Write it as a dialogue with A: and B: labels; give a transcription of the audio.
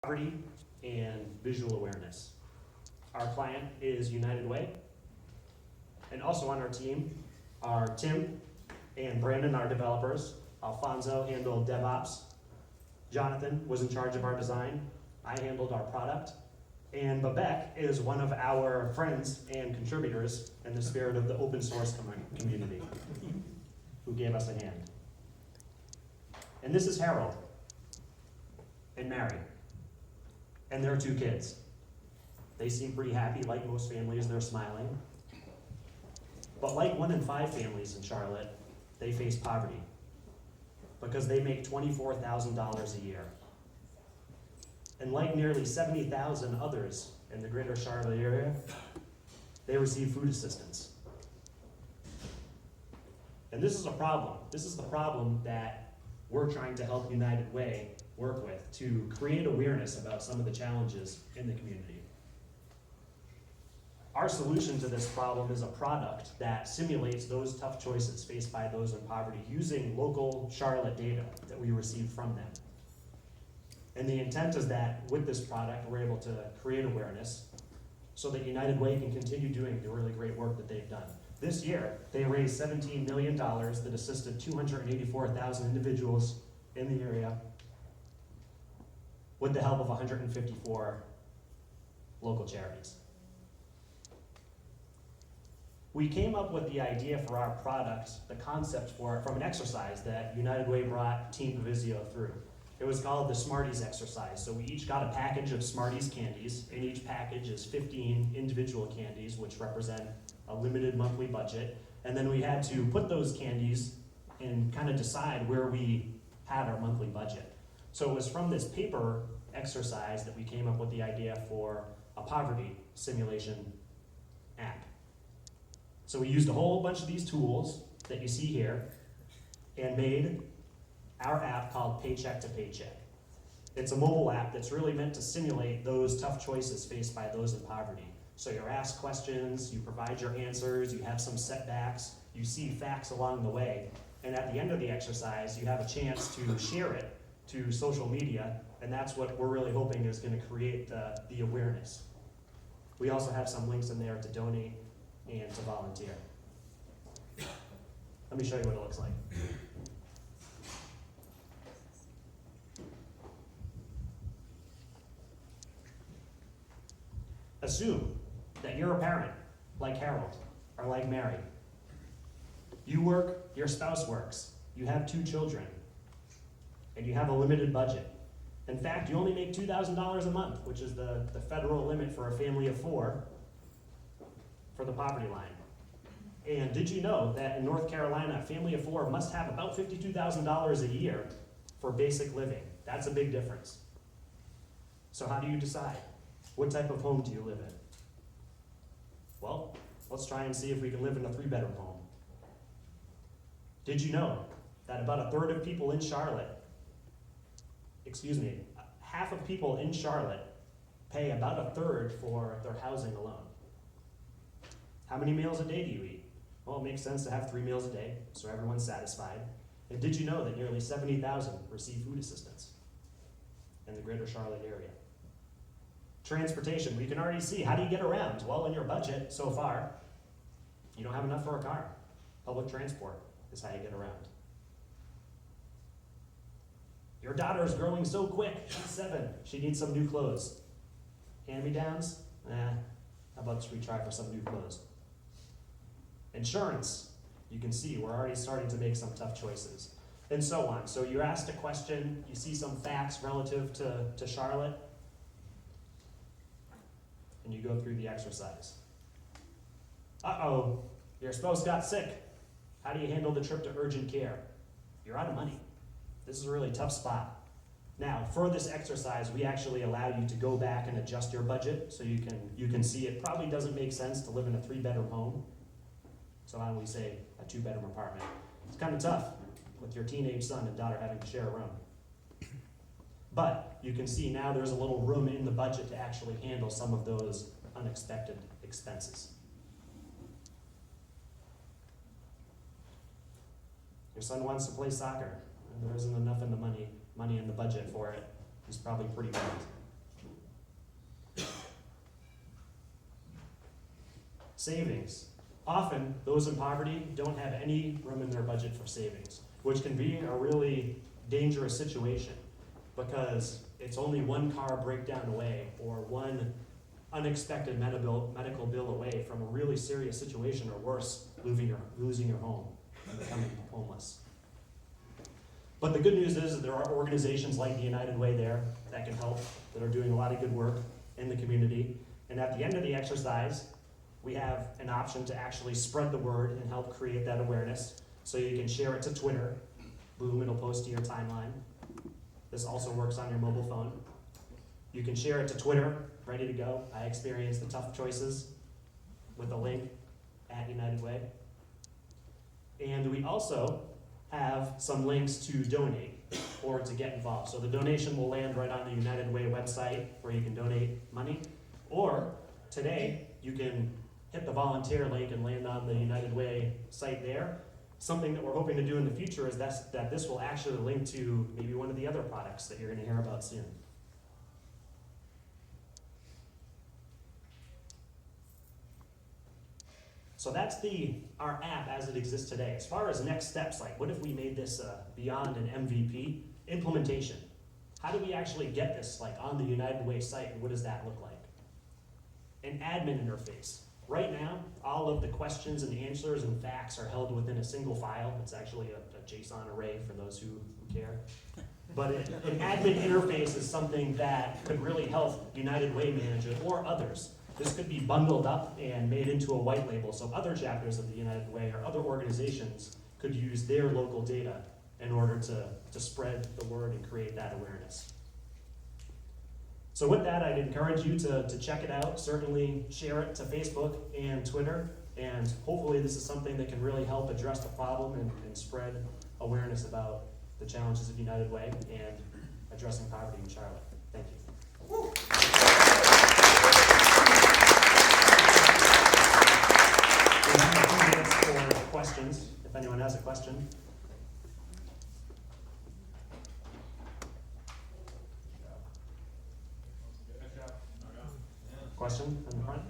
A: poverty and visual awareness. Our client is United Way. And also on our team are Tim and Brandon, our developers. Alfonso handled DevOps. Jonathan was in charge of our design. I handled our product. And Babek is one of our friends and contributors in the spirit of the open source community who gave us a hand. And this is Harold and Mary and their 2 kids. They seem pretty happy. Like most families, they're smiling. But like 1 in 5 families in Charlotte, they face poverty because they make $24,000 a year. And like nearly 70,000 others in the greater Charlotte area, they receive food assistance. And this is a problem. This is the problem that we're trying to help United Way work with to create awareness about some of the challenges in the community. Our solution to this problem is a product that simulates those tough choices faced by those in poverty using local Charlotte data that we receive from them. And the intent is that with this product, we're able to create awareness so that United Way can continue doing the really great work that they've done. This year, they raised $17 million that assisted 284,000 individuals in the area with the help of 154 local charities. We came up with the idea for our product, the concept for it, from an exercise that United Way brought Team Povizio through. It was called the Smarties exercise. So we each got a package of Smarties candies. In each package is 15 individual candies, which represent a limited monthly budget. And then we had to put those candies and kind of decide where we had our monthly budget. So it was from this paper exercise that we came up with the idea for a poverty simulation app. So we used a whole bunch of these tools that you see here and made our app called Paycheck to Paycheck. It's a mobile app that's really meant to simulate those tough choices faced by those in poverty. So you're asked questions, you provide your answers, you have some setbacks, you see facts along the way, and at the end of the exercise, you have a chance to share it to social media, and that's what we're really hoping is going to create the awareness. We also have some links in there to donate and to volunteer. Let me show you what it looks like. Assume that you're a parent, like Harold, or like Mary. You work, your spouse works, you have 2 children, and you have a limited budget. In fact, you only make $2,000 a month, which is the federal limit for a family of 4 for the poverty line. And did you know that in North Carolina, a family of 4 must have about $52,000 a year for basic living? That's a big difference. So how do you decide? What type of home do you live in? Well, let's try and see if we can live in a 3-bedroom home. Did you know that about a third of people in Charlotte, half of people in Charlotte pay about a third for their housing alone? How many meals a day do you eat? Well, it makes sense to have 3 meals a day, so everyone's satisfied. And did you know that nearly 70,000 receive food assistance in the greater Charlotte area? Transportation, we can already see, how do you get around? Well, in your budget so far, you don't have enough for a car. Public transport is how you get around. Your daughter is growing so quick, she's 7, she needs some new clothes. Hand-me-downs? How about we try for some new clothes? Insurance, you can see we're already starting to make some tough choices, and so on. So you're asked a question, you see some facts relative to Charlotte, and you go through the exercise. Uh-oh, your spouse got sick. How do you handle the trip to urgent care? You're out of money. This is a really tough spot. Now, for this exercise, we actually allow you to go back and adjust your budget so you can see it probably doesn't make sense to live in a 3-bedroom home. So how do we say a 2-bedroom apartment? It's kind of tough with your teenage son and daughter having to share a room. But you can see now there's a little room in the budget to actually handle some of those unexpected expenses. Your son wants to play soccer, and there isn't enough in the money in the budget for it. He's probably pretty bummed. Savings. Often, those in poverty don't have any room in their budget for savings, which can be a really dangerous situation because it's only one car breakdown away or one unexpected medical bill away from a really serious situation, or worse, losing your home and becoming homeless. But the good news is that there are organizations like the United Way there that can help, that are doing a lot of good work in the community. And at the end of the exercise, we have an option to actually spread the word and help create that awareness. So you can share it to Twitter. Boom, it'll post to your timeline. This also works on your mobile phone. You can share it to Twitter, ready to go. I experienced the tough choices with a link at United Way. And we also have some links to donate or to get involved. So the donation will land right on the United Way website where you can donate money. Or today, you can hit the volunteer link and land on the United Way site there. Something that we're hoping to do in the future is that this will actually link to maybe one of the other products that you're going to hear about soon. So that's our app as it exists today. As far as next steps, like what if we made this beyond an MVP? Implementation. How do we actually get this on the United Way site, and what does that look like? An admin interface. Right now, all of the questions and answers and facts are held within a single file. It's actually a JSON array for those who care. But an admin interface is something that could really help United Way manage it, or others. This could be bundled up and made into a white label, so other chapters of the United Way or other organizations could use their local data in order to spread the word and create that awareness. So with that, I'd encourage you to check it out. Certainly share it to Facebook and Twitter, and hopefully this is something that can really help address the problem and spread awareness about the challenges of United Way and addressing poverty in Charlotte. Thank you. Woo. We have a few minutes for questions, if anyone has a question. Question in the front?